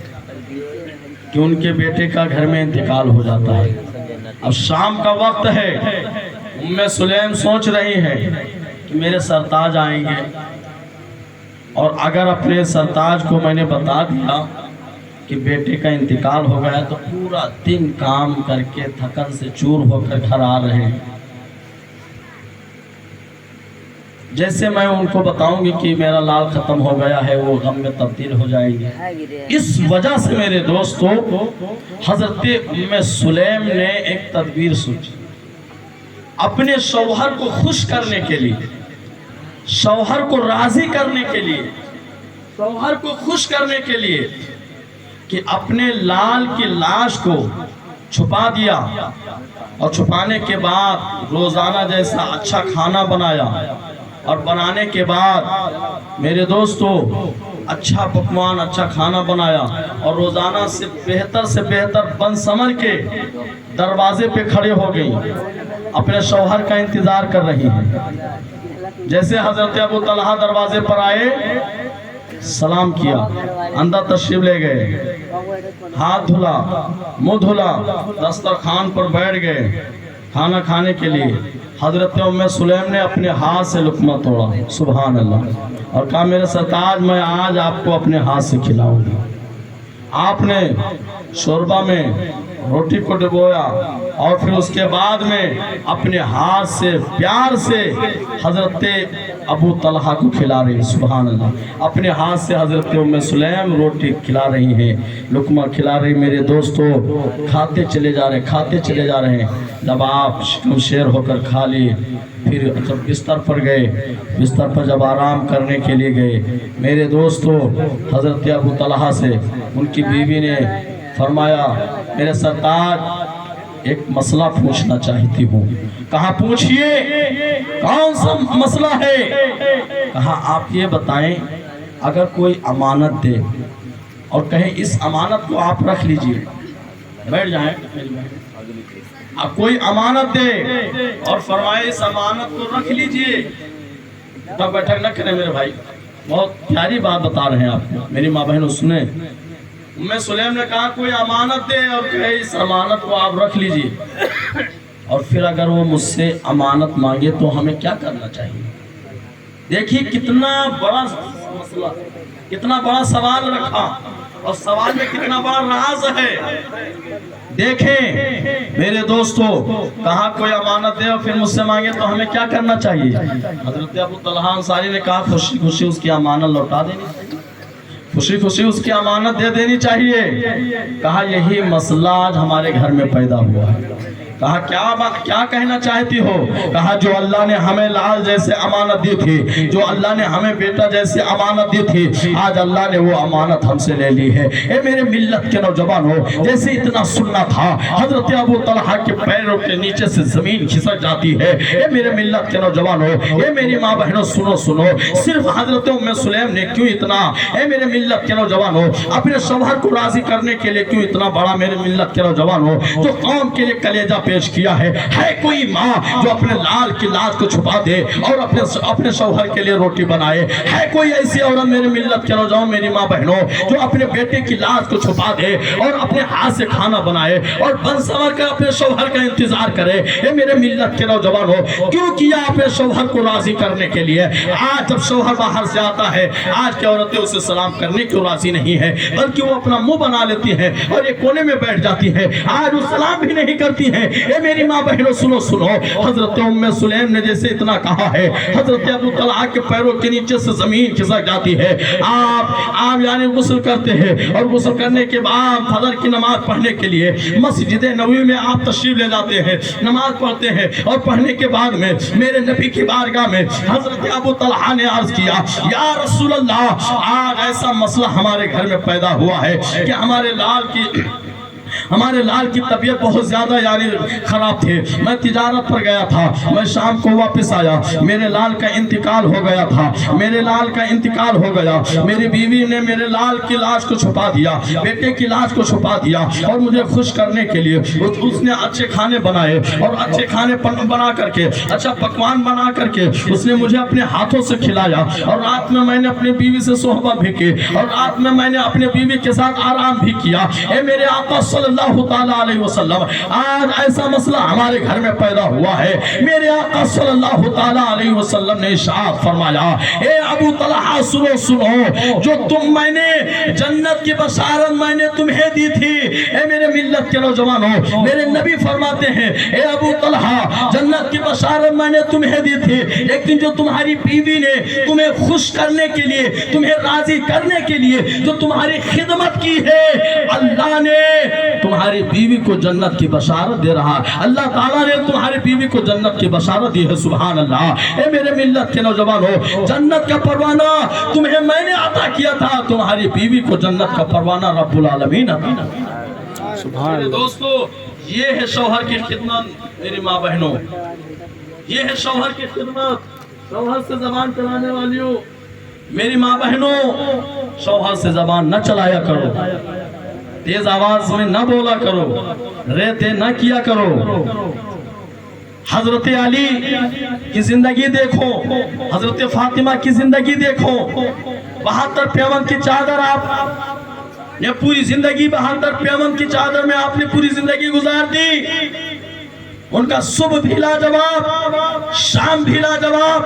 कि उनके बेटे का घर में इंतकाल हो जाता है। अब शाम का वक्त है, उम्मे सुलैम सोच रही है कि मेरे सरताज आएंगे, और अगर अपने सरताज को मैंने बता दिया कि बेटे का इंतकाल हो गया तो पूरा दिन काम करके थकन से चूर होकर घर आ रहे हैं। जैसे मैं उनको बताऊंगी कि मेरा लाल खत्म हो गया है, वो गम में तब्दील हो जाएंगे। इस वजह से मेरे दोस्तों, हजरत उम्मे सुलैम ने एक तदबीर सोची अपने शौहर को खुश करने के लिए, शौहर को राजी करने के लिए, शौहर को खुश करने के लिए, कि अपने लाल की लाश को छुपा दिया। और छुपाने के बाद रोजाना जैसा अच्छा खाना बनाया, और बनाने के बाद मेरे दोस्तों अच्छा पकवान, अच्छा खाना बनाया, और रोजाना से बेहतर बन समझ के दरवाजे पे खड़े हो गई, अपने शौहर का इंतजार कर रही हैं। जैसे हजरत अबू तलहा दरवाजे पर आए, सलाम किया, अंदर तशरीफ ले गए, हाथ धुला, मुंह धुला, दस्तरखान पर बैठ गए खाना खाने के लिए। हजरत उम्मे सुलैम ने अपने हाथ से लुकमा तोड़ा, सुभान अल्लाह, और कहा मेरे सरताज मैं आज आपको अपने हाथ से खिलाऊंगी। आपने शोरबा में रोटी को डुबोया, और फिर उसके बाद में अपने हाथ से प्यार से हजरत अबू तलहा को खिला रही, सुभान अल्लाह। अपने हाथ से हजरत उम्मे सुलैम रोटी खिला रही हैं, लुकमा खिला रही। मेरे दोस्तों, खाते चले जा रहे, खाते चले जा रहे हैं। जब आप शेर होकर खा लिए, پھر جب بستر پر گئے، بستر پر جب آرام کرنے کے لیے گئے، میرے دوستو حضرت ابو طلحہ سے ان کی بیوی نے فرمایا میرے سرتاج ایک مسئلہ پوچھنا چاہتی ہوں۔ کہا پوچھئے، کون سا مسئلہ ہے؟ کہا آپ یہ بتائیں اگر کوئی امانت دے اور کہے اس امانت کو آپ رکھ لیجئے، بیٹھ جائیں، اب کوئی امانت دے اور فرمائے اس امانت کو رکھ لیجئے، تب بیٹھک نہ کریں میرے بھائی، بہت پیاری بات بتا رہے ہیں آپ کو، میری ماں بہنوں سنیں۔ ام سلیم نے کہا کوئی امانت دے اور کہے اس امانت کو آپ رکھ لیجئے، اور پھر اگر وہ مجھ سے امانت مانگے تو ہمیں کیا کرنا چاہیے؟ دیکھیے کتنا بڑا مسئلہ، کتنا بڑا سوال رکھا، اور سوال میں کتنا بڑا راز ہے۔ دیکھیں میرے دوستو، کہا کوئی امانت دے اور پھر مجھ سے مانگے تو ہمیں کیا کرنا چاہیے؟ حضرت ابو طلحہ انصاری نے کہا خوشی خوشی اس کی امانت لوٹا دینی چاہیے، خوشی خوشی اس کی امانت دے دینی چاہیے۔ کہا یہی مسئلہ آج ہمارے گھر میں پیدا ہوا ہے۔ کہا کیا کہنا چاہتی ہو؟ کہا جو اللہ نے ہمیں لال جیسے امانت دی تھی، جو اللہ نے ہمیں بیٹا جیسے امانت دی تھی، آج اللہ نے وہ امانت ہم سے لے لی ہے۔ اے میرے ملت کے نوجوانوں، جیسے اتنا سننا تھا، حضرت ابو طلحہ کے پیروں کے نیچے سے زمین کھسک جاتی ہے۔ اے میرے ملت کے نوجوانوں، اے میری ماں بہنوں سنو سنو، صرف حضرت ام سلیم نے کیوں اتنا، اے میرے ملت کے نوجوانوں، اپنے شوہر کو راضی کرنے کے لیے کیوں اتنا بڑا میرے ملت کے نوجوانوں جو قوم کے لیے کلیجہ پیش کیا ہے؟ کوئی ماں جو اپنے لال کی لاج کو چھپا دے اور اپنے شوہر کے لیے روٹی بنائے؟ ہے کوئی ایسی عورت میرے ملت کے نوجوان میری ماں بہنوں جو اپنے بیٹے کی لاج کو چھپا دے اور اپنے ہاتھ سے کھانا بنائے اور بن سنور کر اپنے شوہر کا انتظار کرے؟ اے میرے ملت کے نوجوانوں، کیوں کیا اپنے شوہر کو راضی کرنے کے لیے؟ آج جب شوہر باہر سے آتا ہے، آج کی عورتیں اسے سلام کرنے کیوں راضی نہیں ہے، بلکہ وہ اپنا منہ بنا لیتی ہیں اور ایک کونے میں بیٹھ جاتی ہیں، آج وہ سلام بھی نہیں کرتی ہیں۔ اے میری ماں بہنوں سنو سنو، حضرت ام سلیم نے جیسے اتنا کہا ہے، حضرت ابو طلحہ کے پیروں کے نیچے سے زمین کھسک جاتی ہے۔ آپ یعنی غسل کرتے ہیں اور غسل کرنے کے بعد فجر کی نماز پڑھنے کے لیے مسجد نبوی میں آپ تشریف لے جاتے ہیں، نماز پڑھتے ہیں، اور پڑھنے کے بعد میں میرے نبی کی بارگاہ میں حضرت ابو طلحہ نے عرض کیا یا رسول اللہ، آج ایسا مسئلہ ہمارے گھر میں پیدا ہوا ہے کہ ہمارے لال کی طبیعت بہت زیادہ یعنی خراب تھی، میں تجارت پر گیا تھا، میں شام کو واپس آیا، میرے لال کا انتقال ہو گیا تھا، میری بیوی نے میرے لال کی لاش کو چھپا دیا، بیٹے کی لاش کو چھپا دیا، اور مجھے خوش کرنے کے لیے اس نے اچھے کھانے بنائے اور اچھے کھانے بنا کر کے اچھا پکوان بنا کر کے اس نے مجھے اپنے ہاتھوں سے کھلایا، اور رات میں نے اپنے بیوی سے صحبت بھی کی، اور رات میں نے اپنے بیوی کے ساتھ آرام بھی کیا۔ اے میرے آقا صلی اللہ تعالیٰ علیہ وسلم، آج ایسا مسئلہ ہمارے گھر میں پیدا ہوا ہے۔ میرے آقا صلی اللہ تعالیٰ علیہ وسلم نے ارشاد فرمایا، اے ابو طلحہ سنو سنو، جو میں نے جنت کی بشارت میں نے تمہیں دی تھی، اے میرے ملت کے نوجوانوں، میرے نبی فرماتے ہیں اے ابو طلحہ، جنت کی بشارت میں نے تمہیں دی تھی، لیکن جو تمہاری بیوی نے تمہیں خوش کرنے کے لیے، تمہیں راضی کرنے کے لیے جو تمہاری خدمت کی ہے، اللہ نے تمہاری بیوی کو جنت کی بشارت دے رہا، اللہ تعالیٰ نے تمہاری بیوی کو جنت کی بشارت دی ہے، سبحان اللہ۔ اے میرے ملت کے نوجوانوں، جنت کا پروانہ تمہیں میں نے عطا کیا تھا، تمہاری بیوی کو جنت کا پروانہ رب العالمین عطا۔ سبحان اللہ۔ دوستو، یہ ہے شوہر کی خدمت، میری ماں بہنوں، یہ ہے شوہر کی خدمت۔ شوہر سے زبان چلانے والیوں، میری ماں بہنوں، شوہر سے زبان نہ چلایا کرو، تیز آواز میں نہ بولا کرو، ریتے نہ کیا کرو۔ حضرت علی کی زندگی دیکھو، حضرت فاطمہ کی زندگی دیکھو، 72 پیمن کی چادر آپ نے پوری زندگی 72 پیمن کی چادر میں آپ نے پوری زندگی گزار دی۔ ان کا صبح بھی لاجواب، شام بھی لاجواب،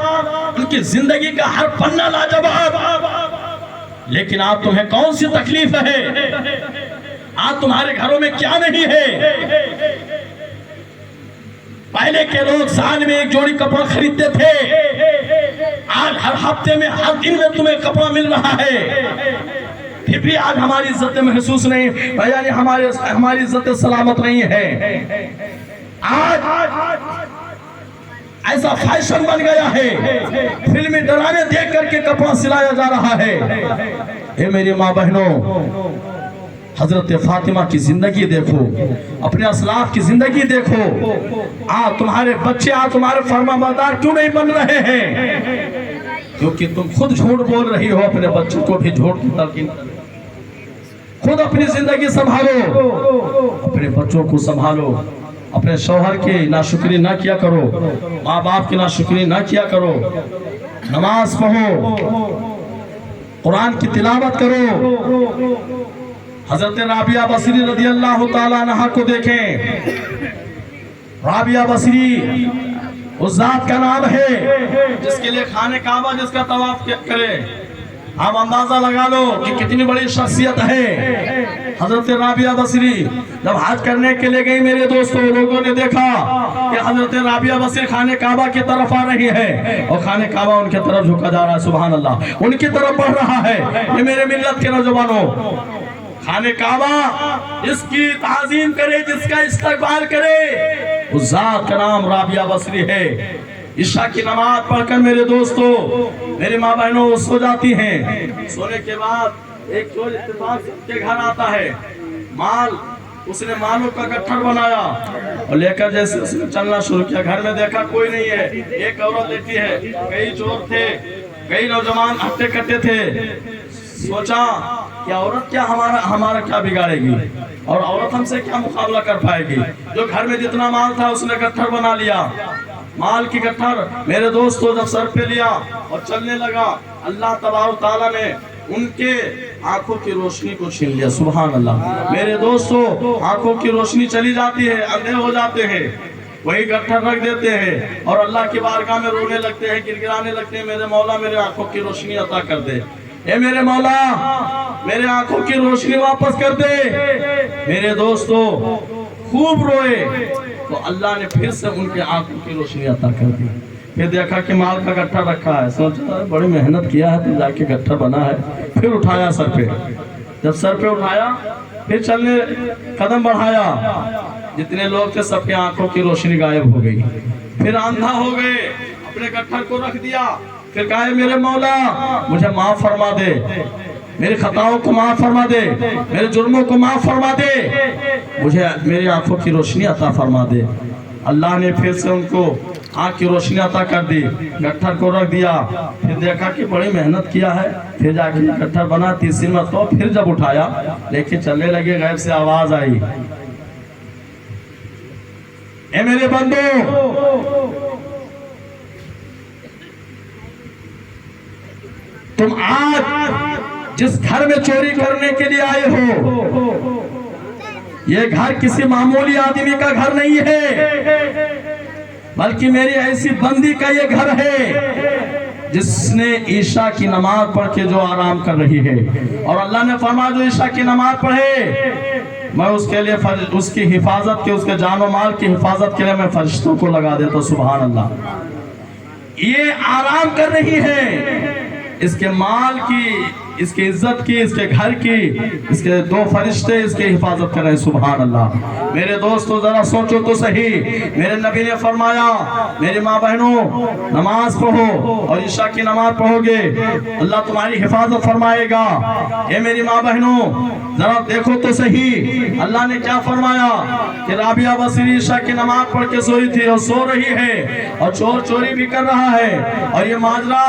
ان کی زندگی کا ہر پنہ لاجواب، لیکن آپ تمہیں کون سی تکلیف ہے؟ آج تمہارے گھروں میں کیا نہیں ہے؟ پہلے کے لوگ سال میں ایک جوڑی کپڑا خریدتے تھے، آج ہر ہفتے میں ہر دن میں تمہیں کپڑا مل رہا ہے، پھر بھی آج ہماری عزت محسوس نہیں، یعنی ہماری عزت سلامت نہیں ہے۔ آج ایسا فیشن بن گیا ہے، فلمی ڈرامے دیکھ کر کے کپڑا سلایا جا رہا ہے۔ اے میری ماں بہنوں، حضرت فاطمہ کی زندگی دیکھو، اپنے اسلاف کی زندگی دیکھو۔ تمہارے بچے تمہارے فرما بردار کیوں نہیں بن رہے ہیں؟ کیونکہ تم خود جھوٹ بول رہی ہو، اپنے بچوں کو بھی جھوٹ کی تلقین کر رہی ہو۔ خود اپنی زندگی سنبھالو، اپنے بچوں کو سنبھالو، اپنے شوہر کی ناشکری نہ کیا کرو، ماں باپ کی ناشکری نہ کیا کرو، نماز پڑھو، قرآن کی تلاوت کرو۔ حضرت رابعہ بصری رضی اللہ تعالیٰ عنہ کو دیکھیں، رابعہ بصری اس ذات کا نام ہے جس کے لیے خانہ کعبہ جس کا طواف کرے۔ آپ اندازہ لگا لو کہ کتنی بڑی شخصیت ہے حضرت رابعہ بصری۔ جب حج کرنے کے لیے گئی میرے دوستوں، لوگوں نے دیکھا کہ حضرت رابعہ بصری خانہ کعبہ کی طرف آ رہی ہے اور خانہ کعبہ ان کی طرف جھکا جا رہا ہے، سبحان اللہ، ان کی طرف بڑھ رہا ہے۔ یہ میرے ملت کے نوجوانوں، خانہ کعبہ جس کی تعظیم کرے، جس کا استقبال کرے، اس ذات کا نام رابعہ بصری ہے۔ عشاء کی نماز پڑھ کر میرے دوستو، میری ماں بہنوں سو جاتی ہیں، سونے کے بعد ایک چور اتفاق سے کے گھر آتا ہے، مال اس نے مالوں کا گٹھڑ بنایا اور لے کر جیسے اس نے چلنا شروع کیا۔ گھر میں دیکھا کوئی نہیں ہے، ایک عورت لیتی ہے، کئی چور تھے، کئی نوجوان ہٹے کٹے تھے۔ سوچا کہ عورت کیا ہمارا کیا بگاڑے گی اور عورت ہم سے کیا مقابلہ کر پائے گی۔ جو گھر میں جتنا مال تھا اس نے گٹھڑ بنا لیا، مال کی گٹھڑ میرے دوستو جب سر پہ لیا اور چلنے لگا، اللہ تبارک تعالیٰ نے ان کے آنکھوں کی روشنی کو چھین لیا، سبحان اللہ۔ میرے دوستو آنکھوں کی روشنی چلی جاتی ہے، اندھے ہو جاتے ہیں، وہی گٹھڑ رکھ دیتے ہیں اور اللہ کی بارگاہ میں رونے لگتے ہیں، گڑگڑانے لگتے ہیں، میرے مولا میرے آنکھوں کی روشنی عطا کر دے، اے میرے مولا میرے آنکھوں کی روشنی واپس کر دے۔ میرے دوستو خوب روئے تو اللہ نے پھر سے ان کے آنکھوں کی روشنی عطا کر دی۔ پھر دیکھا کہ مال کا گٹھڑ رکھا ہے، سوچا بڑی محنت کیا ہے تو جا کے گٹھڑ بنا ہے، پھر اٹھایا سر پہ۔ جب سر پہ اٹھایا پھر چلنے قدم بڑھایا، جتنے لوگ تھے سب کے آنکھوں کی روشنی غائب ہو گئی، پھر اندھا ہو گئے، اپنے گٹھڑ کو رکھ دیا، پھر کہا میرے مولا مجھے معاف فرما دے، میری خطاؤں کو معاف فرما دے، میرے جرموں کو معاف فرما دے، مجھے میری آنکھوں کی روشنی عطا فرما دے۔ اللہ نے پھر سے ان کو آنکھ کی روشنی عطا کر دی، گٹھڑ کو رکھ دیا، پھر دیکھا کہ بڑی محنت کیا ہے، پھر جا کے گٹھڑ بنا تیسری مرتبہ، پھر جب اٹھایا لیکن چلنے لگے، غیب سے آواز آئی، اے میرے بندو تم آج جس گھر میں چوری کرنے کے لیے آئے ہو، یہ گھر کسی معمولی آدمی کا گھر نہیں ہے، بلکہ میری ایسی بندی کا یہ گھر ہے جس نے عشاء کی نماز پڑھ کے جو آرام کر رہی ہے، اور اللہ نے فرمایا جو عشاء کی نماز پڑھے میں اس کے لیے اس کی حفاظت کے، اس کے جان و مال کی حفاظت کے لیے میں فرشتوں کو لگا دیتا ہوں، سبحان اللہ۔ یہ آرام کر رہی ہے، اس کے مال کی، اس کے عزت کی، اس کے گھر کی، اس کے دو فرشتے اس کی حفاظت کر رہے ہیں، سبحان اللہ۔ میرے دوستو ذرا سوچو تو صحیح، میرے نبی نے فرمایا میری ماں بہنوں نماز پڑھو اور عشاء کی نماز پڑھو گے اللہ تمہاری حفاظت فرمائے گا۔ اے میری ماں بہنوں ذرا دیکھو تو صحیح، اللہ نے کیا فرمایا کہ رابعہ بصری عشاء کی نماز پڑھ کے سوئی تھی اور سو رہی ہے اور چور چوری بھی کر رہا ہے اور یہ ماجرا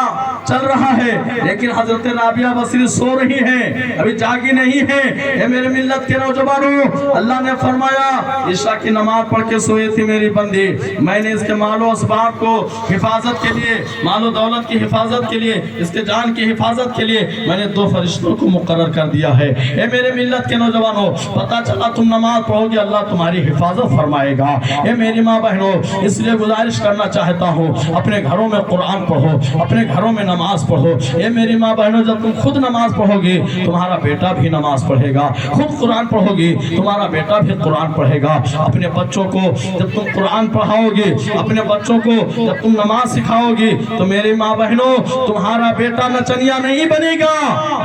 چل رہا ہے، لیکن حضرت رابعہ بصری سو رہی ہے، ابھی جاگی نہیں ہے۔ اے میرے ملت کے نوجوانوں، اللہ نے فرمایا عشاء کی نماز پڑھ کے سوئی تھی میری بندی، میں نے اس کے مال و اسباب کو حفاظت کے لیے، مال و دولت کی حفاظت کے لیے، اس کے جان کی حفاظت کے لیے میں نے دو فرشتوں کو مقرر کر دیا ہے۔ اے میرے ملت کے نوجوانوں، پتہ چلا تم نماز پڑھو گے اللہ تمہاری حفاظت فرمائے گا۔ اے میری ماں بہنوں، اس لیے گزارش کرنا چاہتا ہوں اپنے گھروں میں قرآن پڑھو، اپنے گھروں میں نماز پڑھو۔ اے میری ماں بہنوں، جب تم خود नमाज पढ़ोगे तुम्हारा बेटा भी नमाज पढ़ेगा, खुद कुरान पढ़ोगे तुम्हारा बेटा भी कुरान पढ़ेगा। अपने बच्चों को जब तुम कुरान पढ़ाओगे, अपने बच्चों को जब तुम नमाज सिखाओगे, तो मेरे माँ बहनों तुम्हारा बेटा नचनिया नहीं बनेगा,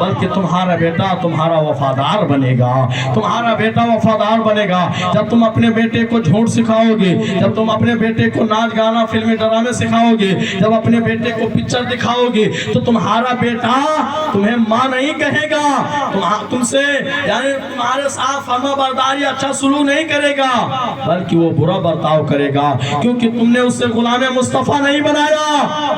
बल्कि तुम्हारा बेटा तुम्हारा वफादार बनेगा, तुम्हारा बेटा वफादार बनेगा। जब तुम अपने बेटे को झूठ सिखाओगे, जब तुम अपने बेटे को नाच गाना फिल्मी ड्रामे सिखाओगे, जब अपने बेटे को पिक्चर दिखाओगे, तो तुम्हारा बेटा तुम्हें माँ नहीं कहेगा, तुमसे यानी तुम्हारे साथ फर्माबरदारी अच्छा सुलूक नहीं करेगा, बल्कि वो बुरा बर्ताव करेगा, क्योंकि तुमने उससे गुलाम मुस्तफा नहीं बनाया,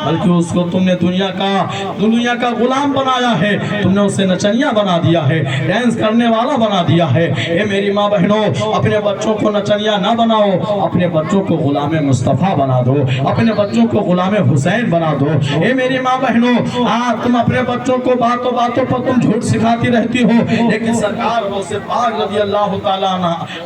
बल्कि उसको तुमने दुनिया का गुलाम बनाया है। तुमने उसे नचनिया बना दिया है, डांस करने वाला बना दिया है। ए मेरी माँ बहनों, अपने बच्चों को नचनिया ना बनाओ, अपने बच्चों को गुलाम मुस्तफा बना दो, अपने बच्चों को गुलाम हुसैन बना दो। ए मेरी माँ बहनों, आज तुम अपने बच्चों को बातों बातों पर तुम झूठ सिखाती रहती हो, लेकिन सरकार गौसे पाक रज़ी अल्लाह ताला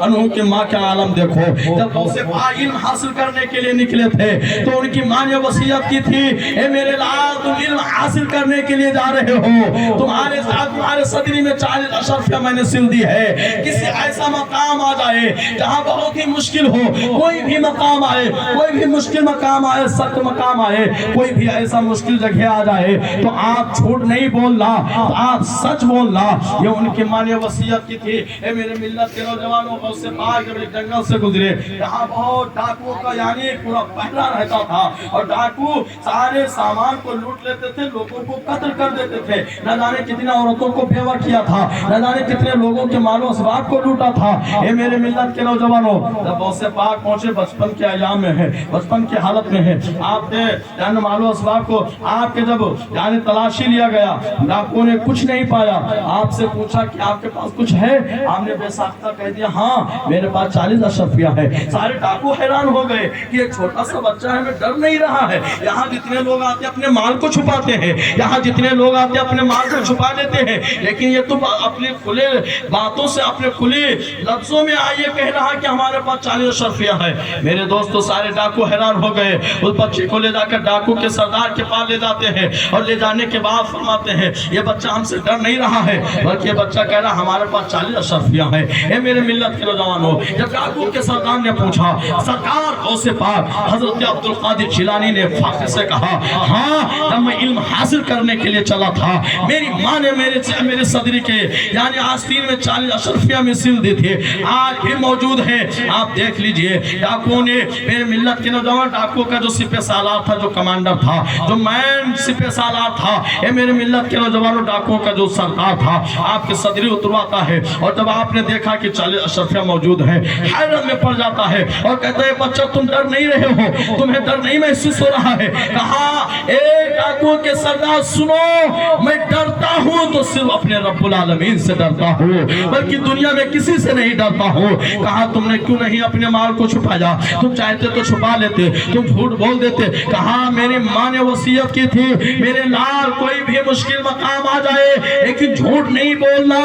अन्हु की माँ के आलम देखो, जब गौसे पाक इल्म हासिल करने के लिए निकले थे तो उनकी माँ ने वसीयत की थी, ए मेरे लाल तुम इल्म हासिल करने के लिए जा रहे हो, तुम्हारे साथ तुम्हारे सदरी में 40 अशरफियाँ मैंने सिल दी है। किसी ऐसा मकाम आ जाए जहाँ बहुत ही मुश्किल हो, कोई भी मकाम आए, कोई भी मुश्किल मकाम आए, सख्त मकाम आए, कोई भी ऐसा मुश्किल जगह आ जाए, तो आप झूठ नहीं बोलना, तो आप सच बोलना। ये उनकी माँ ने वसीयत की थी। ए मेरे मिल्लत के नौजवानों, उससे पार जब एक जंगल से गुजरे, यहाँ बहुत डाकुओं का यानी पूरा पहरा रहता था, और डाकू सारे सामान को लूट लेते थे, लोगों को कत्ल कर देते थे। न जाने कितने औरतों को बेवा किया था, न जाने कितने लोगों के मालो असबाब को लूटा था। ए मेरे मिल्लत के नौजवानों, जब गौसे पाक पहुंचे, बचपन के अयाम में है, बचपन की हालत में है, आपने यानी मालो असबाब को आपके जब यानी तलाशी लिया गया, डाकुओं ने कुछ नहीं पाया, आपसे पूछा कि आपके पास कुछ है? आपने बेसाख्ता कह दिया हाँ मेरे पास 40 अशरफियाँ है। सारे डाकू हैरान हो गए कि एक छोटा सा बच्चा है, हमें डर नहीं रहा है। यहाँ जितने लोग आते अपने माल को छुपाते हैं, यहाँ जितने लोग आते अपने माल को छुपा लेते हैं, लेकिन ये तो अपने खुले बातों से, अपने खुले लफ्जों में आइए कह रहा कि हमारे पास 40 अशरफियाँ है। मेरे दोस्तों, सारे डाकू हैरान हो गए। उस बच्चे को ले जाकर डाकू के सरदार के पास ले जाते हैं, और ले जाने के बाद फरमाते हैं ये बच्चा हमसे डर नहीं रहा है, बल्कि ये बच्चा कह रहा हमारे पास 40 अशरफियाँ हैं। ए मेरे मिल्लत के नौजवानों, जब डाकू के सरदार ने पूछा, सरकार गौसे पाक हजरत अब्दुल कादिर जिलानी ने फख्र से कहा, हाँ जब मैं इल्म हासिल करने के लिए चला था, मेरी माँ ने मेरे सदरी के यानी आस्तीन में 40 अशरफियाँ में सिल दी थी, आज भी मौजूद है। आप देख लीजिए, डाकुओं ने, मेरे मिल्लत के नौजवान, डाकुओं का जो सिपह सालार था, जो कमांडर था, जो मैन सिपह सालार था, ए मेरे मिल्लत के नौजवानों, डाकुओं का जो सरदार था, आपके सदरी उतरवाता है, और जब आपने देखा कि 40 अशरफियाँ मौजूद है, हैरत में पड़ जाता है और कहता है बच्चा तुम डर नहीं रहे हो, तुम्हें डर नहीं महसूस हो रहा है? कहा ए डाकुओं के सरदार सुनो, मैं डरता हूँ तो सिर्फ अपने रब्बुल आलमीन से डरता हूँ, बल्कि दुनिया में किसी से नहीं डरता हूँ। कहा तुमने क्यों नहीं अपने माल को छुपाया? तुम चाहते तो छुपा लेते, तुम झूठ बोल देते। कहा मेरी माँ ने वसीयत की थी, मेरे लाल कोई भी मुश्किल मकाम आ जाए लेकिन झूठ नहीं बोलना,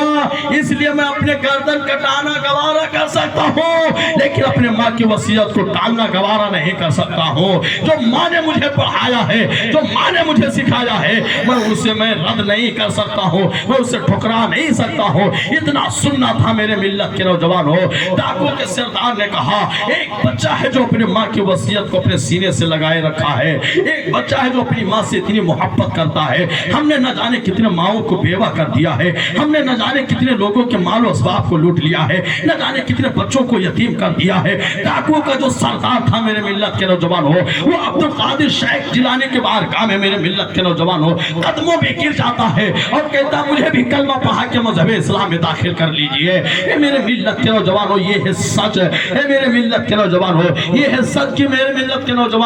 इसलिए मैं अपने गर्दन कटाना गवारा कर सकता हूँ, लेकिन अपने माँ की वसीयत को टालना गवारा नहीं कर सकता हूँ। जो माँ ने मुझे पढ़ाया है, जो माँ ने मुझे सिखाया है, मैं रद्द नहीं कर सकता हूँ, मैं उसे ठुकरा नहीं सकता हूँ। इतना सुनना था मेरे मिल्लत के नौजवान हो। डाकू के सरदार ने कहा एक बच्चा है जो अपने माँ की वसीयत को अपने सीने से लगाए रखा है, एक बच्चा है जो अपनी माँ से इतनी मोहब्बत करता है। हमने न जाने कितने माओं को बेवा कर दिया है, हमने न जाने कितने लोगों के मालो असबाब को लूट लिया है, न जाने कितने बच्चों को यतीम कर दिया है। डाकू का जो सरदार था मेरे मिल्लत के नौजवान हो, वो अब्दुल कादिर शेख जिलानी के बाहर काम है मेरे मिल्लत के नौजवान हो, कदमों में गिर जाता है और कहता मुझे भी कलमा पढ़ा के मजहब इस्लाम में दाखिल कर लीजिए। ये मेरे मिल्लत के नौजवान हो, ये है सच है मेरे मिल्लत के नौजवान हो, ये है सच की मेरे मिल्लत के नौजवान।